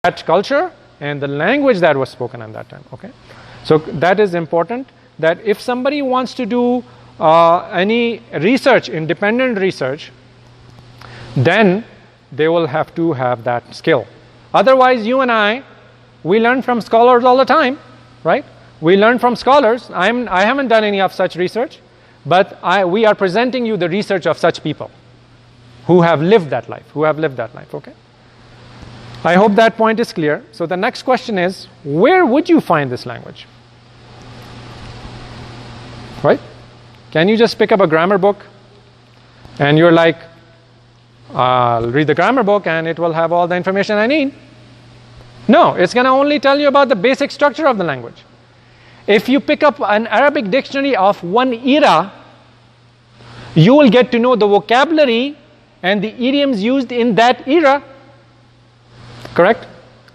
that culture and the language that was spoken at that time. Okay, so that is important, that if somebody wants to do any research, independent research, then they will have to have that skill. Otherwise, you and I, we learn from scholars all the time, right? We learn from scholars. I haven't done any of such research, but we are presenting you the research of such people who have lived that life, okay? I hope that point is clear. So the next question is, where would you find this language? Right? Can you just pick up a grammar book and you're like, I'll read the grammar book and it will have all the information I need? No, it's going to only tell you about the basic structure of the language. If you pick up an Arabic dictionary of one era, you will get to know the vocabulary and the idioms used in that era. Correct?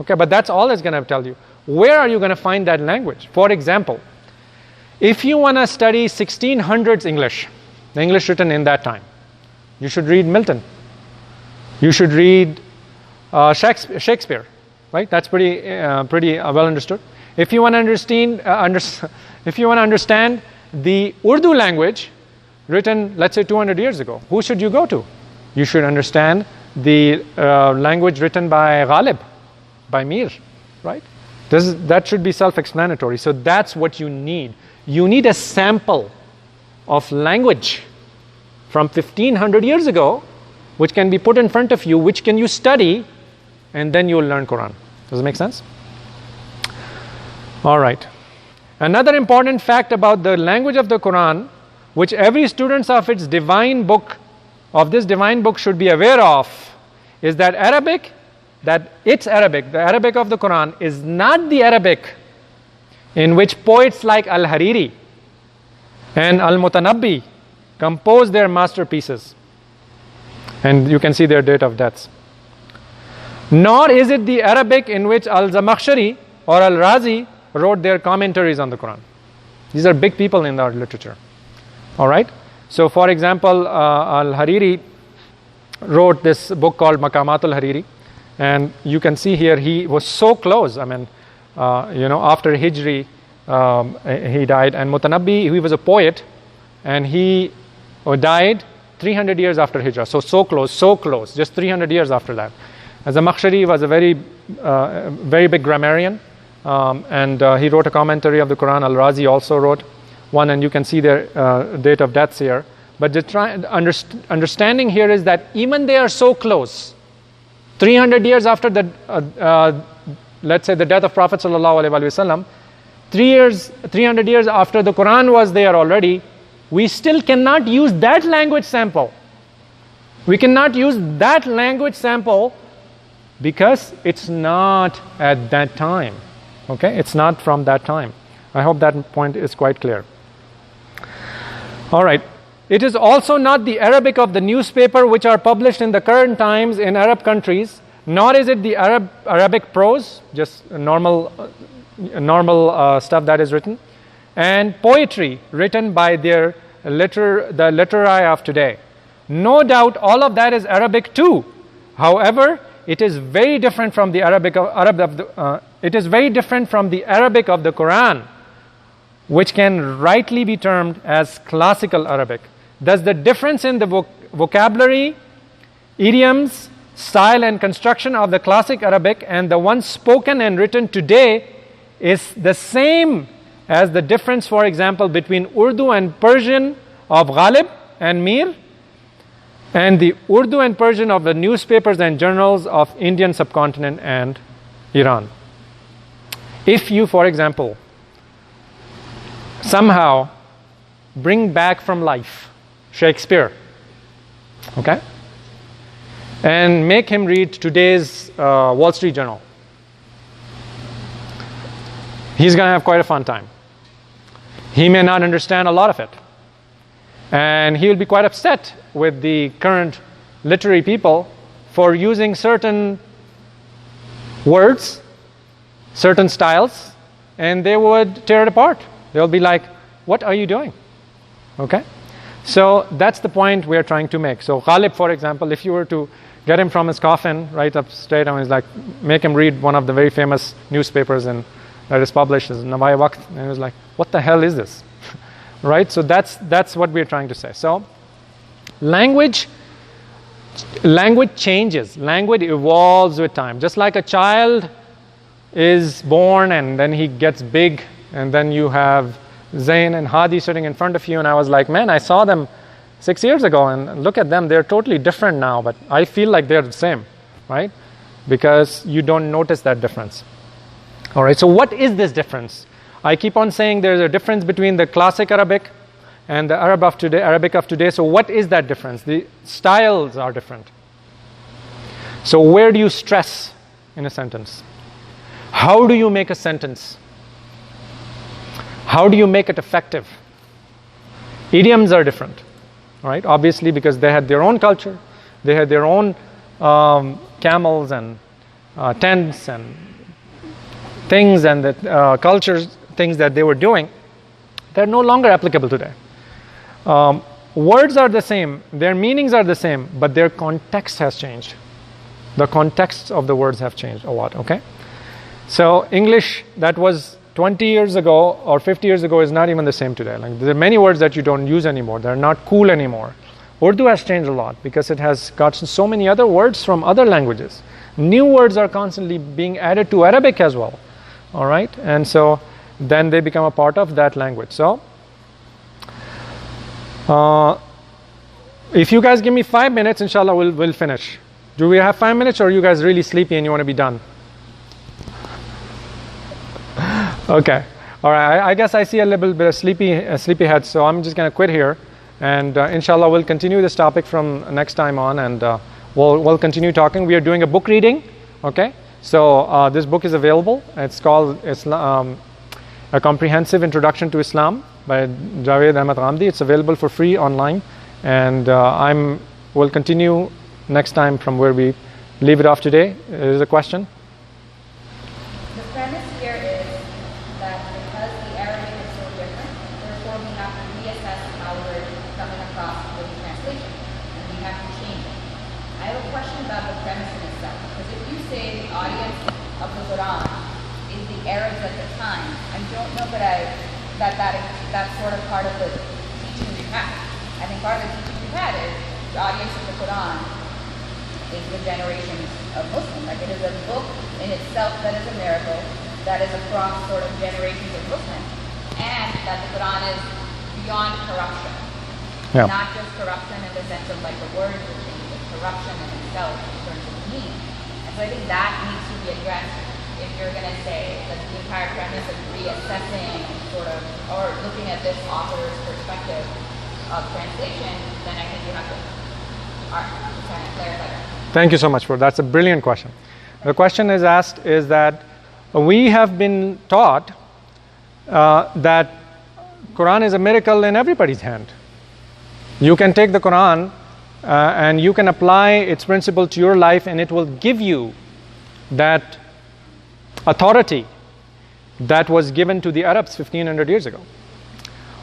Okay, but that's all it's going to tell you. Where are you going to find that language? For example, if you want to study 1600s English, the English written in that time, you should read Milton. You should read Shakespeare, right? That's pretty well understood. If you want to understand the Urdu language written, let's say 200 years ago, who should you go to? You should understand the language written by Ghalib, by Mir, right? That should be self-explanatory. So that's what you need. You need a sample of language from 1500 years ago, which can be put in front of you, which can you study, and then you will learn Quran. Does it make sense? All right. Another important fact about the language of the Quran, which every student of its divine book, should be aware of, is that the Arabic of the Quran is not the Arabic in which poets like Al-Hariri and Al-Mutanabbi composed their masterpieces. And you can see their date of deaths. Nor is it the Arabic in which Al-Zamakhshari or Al-Razi wrote their commentaries on the Quran. These are big people in our literature. All right? So, for example, Al-Hariri wrote this book called Maqamatul Hariri, and you can see here he was so close. I mean, after Hijri, he died, and Mutanabbi, he was a poet, and he died 300 years after Hijrah. So close, just 300 years after that. As Zamakhshari was a very big grammarian, and he wrote a commentary of the Quran. Al-Razi also wrote one, and you can see their date of deaths here. But understanding here is that even they are so close, 300 years after the, let's say, the death of Prophet ﷺ, 300 years after the Quran was there already, we still cannot use that language sample. We cannot use that language sample because it's not at that time. Okay, it's not from that time. I hope that point is quite clear. All right. It is also not the Arabic of the newspaper which are published in the current times in Arab countries, nor is it the Arabic prose, just normal stuff that is written, and poetry written by the literati of today. No doubt all of that is Arabic too. However, it is very different from the Arabic of the Quran, which can rightly be termed as classical Arabic. Thus, the difference in the vocabulary, idioms, style and construction of the classic Arabic and the one spoken and written today is the same as the difference, for example, between Urdu and Persian of Ghalib and Mir and the Urdu and Persian of the newspapers and journals of Indian subcontinent and Iran. If you, for example, somehow bring back from life Shakespeare, okay, and make him read today's Wall Street Journal, he's going to have quite a fun time. He may not understand a lot of it, and he will be quite upset with the current literary people for using certain words, certain styles, and they would tear it apart. They'll be like, what are you doing? Okay? So that's the point we're trying to make. So Ghalib, for example, if you were to get him from his coffin right up straight, and he's like, make him read one of the very famous newspapers that is published, is Nawai Waqt, and he was like, what the hell is this? Right? So that's what we're trying to say. So language changes, language evolves with time. Just like a child is born and then he gets big, and then you have Zain and Hadi sitting in front of you, and I was like, man, I saw them 6 years ago, and look at them, they're totally different now, but I feel like they're the same, right? Because you don't notice that difference. All right, so what is this difference? I keep on saying there's a difference between the classic Arabic and the Arabic of today. So what is that difference? The styles are different. So where do you stress in a sentence? How do you make a sentence? How do you make it effective? Idioms are different, right? Obviously, because they had their own culture, they had their own camels and tents and things, and the cultures, things that they were doing, they're no longer applicable today. Words are the same, their meanings are the same, but their context has changed. The contexts of the words have changed a lot, okay? So English that was 20 years ago or 50 years ago is not even the same today. Like, there are many words that you don't use anymore. They're not cool anymore. Urdu has changed a lot because it has gotten so many other words from other languages. New words are constantly being added to Arabic as well. All right? And so then they become a part of that language. So if you guys give me 5 minutes, inshallah, we'll finish. Do we have 5 minutes, or are you guys really sleepy and you want to be done? Okay. All right. I guess I see a little bit of sleepy head, so I'm just going to quit here, and inshallah we'll continue this topic from next time on, and we'll continue talking. We are doing a book reading. Okay. So this book is available. It's called A Comprehensive Introduction to Islam by Javed Ahmad Ghamdi. It's available for free online, and we'll continue next time from where we leave it off today. Is a question? The premise here is that because the Arabic is so different, therefore we have to reassess how we're coming across with the translation, and we have to change it. I have a question about the premise in itself, because if you say the audience of the Quran is the Arabs at the time, I don't know that that's sort of part of the teaching we've had. I think part of the teaching we've had is the audience of the Quran is the generations of Muslims. Like, it is a book in itself that is a miracle, that is across sort of generations of Muslims, and that the Quran is beyond corruption. Yeah. Not just corruption in the sense of like the words will change, but corruption in itself in terms of meaning. And so I think that needs to be addressed if you're going to say that the entire premise of reassessing sort of, or looking at this author's perspective of translation, then I think you have to kind of clarify that. Thank you so much for that. That's a brilliant question. The question is asked is that we have been taught that Quran is a miracle in everybody's hand. You can take the Quran and you can apply its principle to your life, and it will give you that authority that was given to the Arabs 1500 years ago.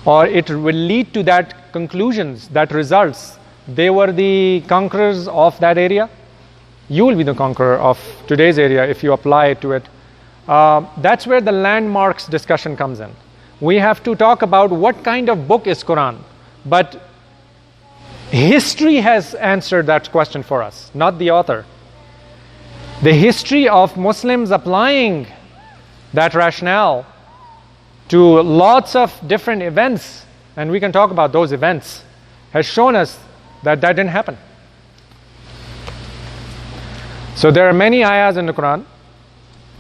Or it will lead to that conclusions, that results. They were the conquerors of that area. You will be the conqueror of today's area if you apply it to it. That's where the landmarks discussion comes in. We have to talk about what kind of book is Quran. But history has answered that question for us, not the author. The history of Muslims applying that rationale to lots of different events, and we can talk about those events, has shown us that didn't happen. So there are many ayahs in the Quran,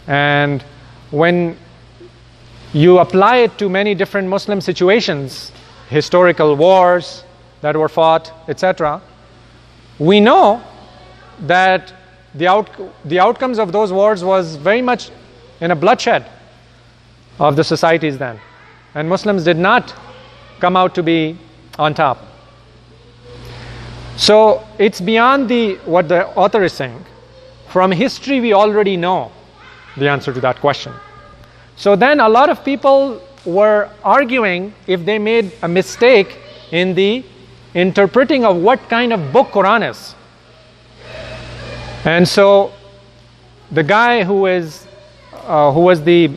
and when you apply it to many different Muslim situations, historical wars that were fought, etc., we know that the outcomes of those wars was very much in a bloodshed of the societies then, and Muslims did not come out to be on top. So it's beyond what the author is saying. From history, we already know the answer to that question. So then a lot of people were arguing if they made a mistake in the interpreting of what kind of book Quran is. And so the guy who was the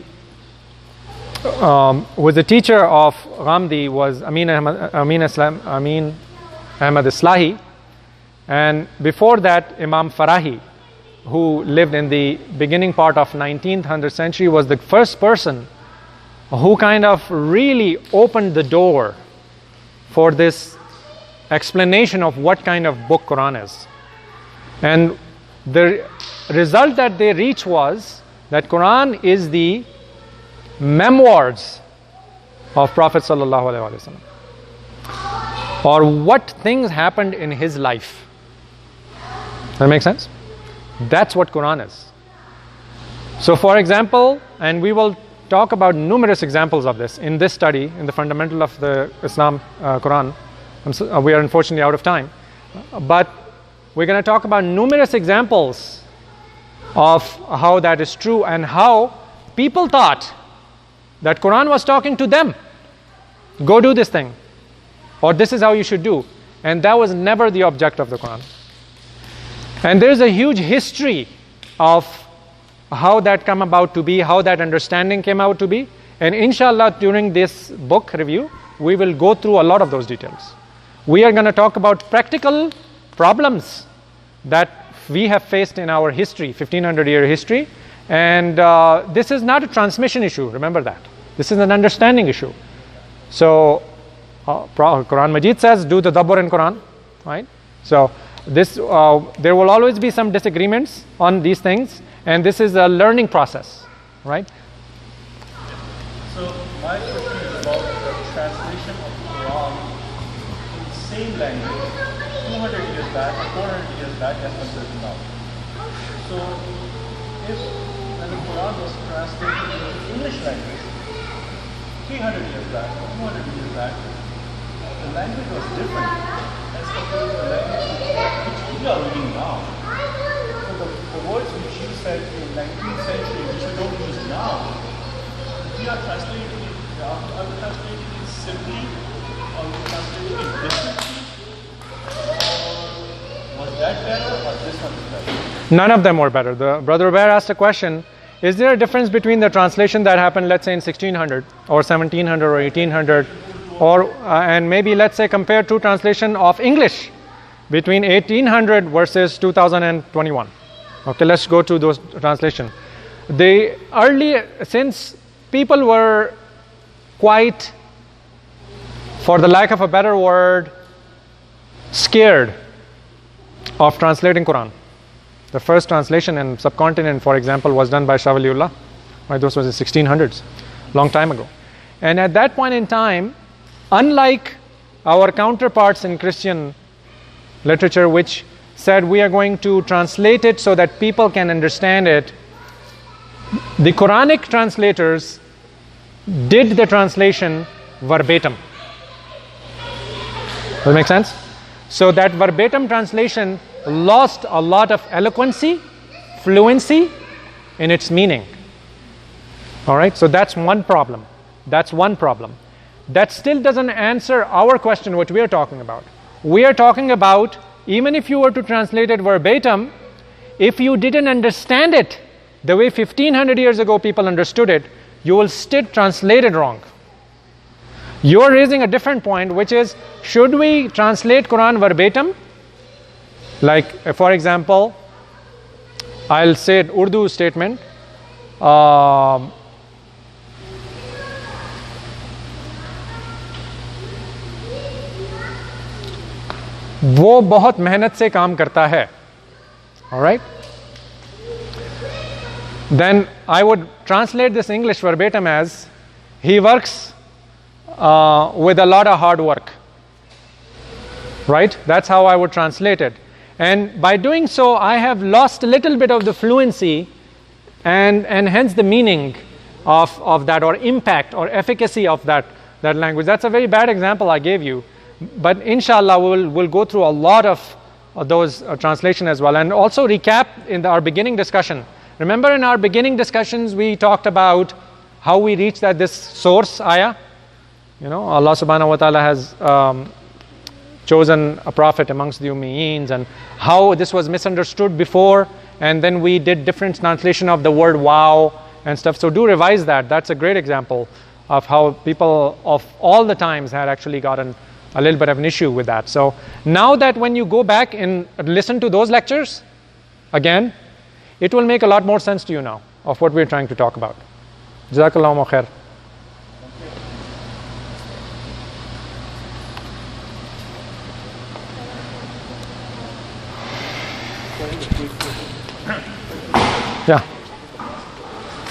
teacher of Ghamdi was Amin Ahmad Islahi, and before that Imam Farahi, who lived in the beginning part of 19th century, was the first person who kind of really opened the door for this explanation of what kind of book Quran is. And the result that they reached was that Quran is the memoirs of Prophet sallallahu alaihi wasallam, or what things happened in his life. That makes sense? That's what Quran is. So for example, and we will talk about numerous examples of this in this study, in the fundamental of the Islam Quran. We are unfortunately out of time, but we're going to talk about numerous examples of how that is true, and how people thought that Quran was talking to them. Go do this thing, or this is how you should do. And that was never the object of the Quran. And there is a huge history of how that came about to be, how that understanding came out to be. And inshallah, during this book review, we will go through a lot of those details. We are going to talk about practical problems that we have faced in our history, 1500-year history. And this is not a transmission issue, remember that. This is an understanding issue. So, Quran Majid says, do the tadabbur in Quran, right? So, this there will always be some disagreements on these things, and this is a learning process, right? So, my question is about the translation of the Quran in the same language 200 years back or 400 years back as compared to now. So, if when the Quran was translated into the English language 300 years back or 200 years back, the language was different as compared to the language which we are reading now. So the words which you said in 19th century, which we don't use now, we are translating it, are we translating it simply, or we are translating it differently? Or was that better, or this one is better? None of them were better. The Brother Ubair asked a question, is there a difference between the translation that happened, let's say in 1600 or 1700 or 1800, or and maybe let's say compared to translation of English between 1800 versus 2021? Okay, let's go to those translation. The early, since people were quite, for the lack of a better word, scared of translating Quran. The first translation in subcontinent, for example, was done by Shah Waliullah. Right, those was the 1600s, long time ago. And at that point in time, unlike our counterparts in Christian literature, which said we are going to translate it so that people can understand it, the Quranic translators did the translation verbatim. Does that make sense? So that verbatim translation lost a lot of eloquency, fluency in its meaning. All right, so that's one problem. That's one problem. That still doesn't answer our question, what we are talking about. We are talking about, even if you were to translate it verbatim, if you didn't understand it the way 1500 years ago people understood it, you will still translate it wrong. You are raising a different point, which is, should we translate Quran verbatim? Like, for example, I'll say an Urdu statement. वो बहुत मेहनत से काम करता है. All right? Then I would translate this English verbatim as, he works with a lot of hard work. Right? That's how I would translate it. And by doing so, I have lost a little bit of the fluency and hence the meaning of that, or impact or efficacy of that language. That's a very bad example I gave you. But inshallah, we'll go through a lot of those translation as well. And also recap in our beginning discussion. Remember, in our beginning discussions, we talked about how we reached at this source ayah. You know, Allah subhanahu wa ta'ala has chosen a prophet amongst the Umayyads, and how this was misunderstood before, and then we did different translation of the word wow and stuff. So do revise that. That's a great example of how people of all the times had actually gotten a little bit of an issue with that. So now that when you go back and listen to those lectures again, it will make a lot more sense to you now of what we're trying to talk about. Jazakallahu khair. Yeah.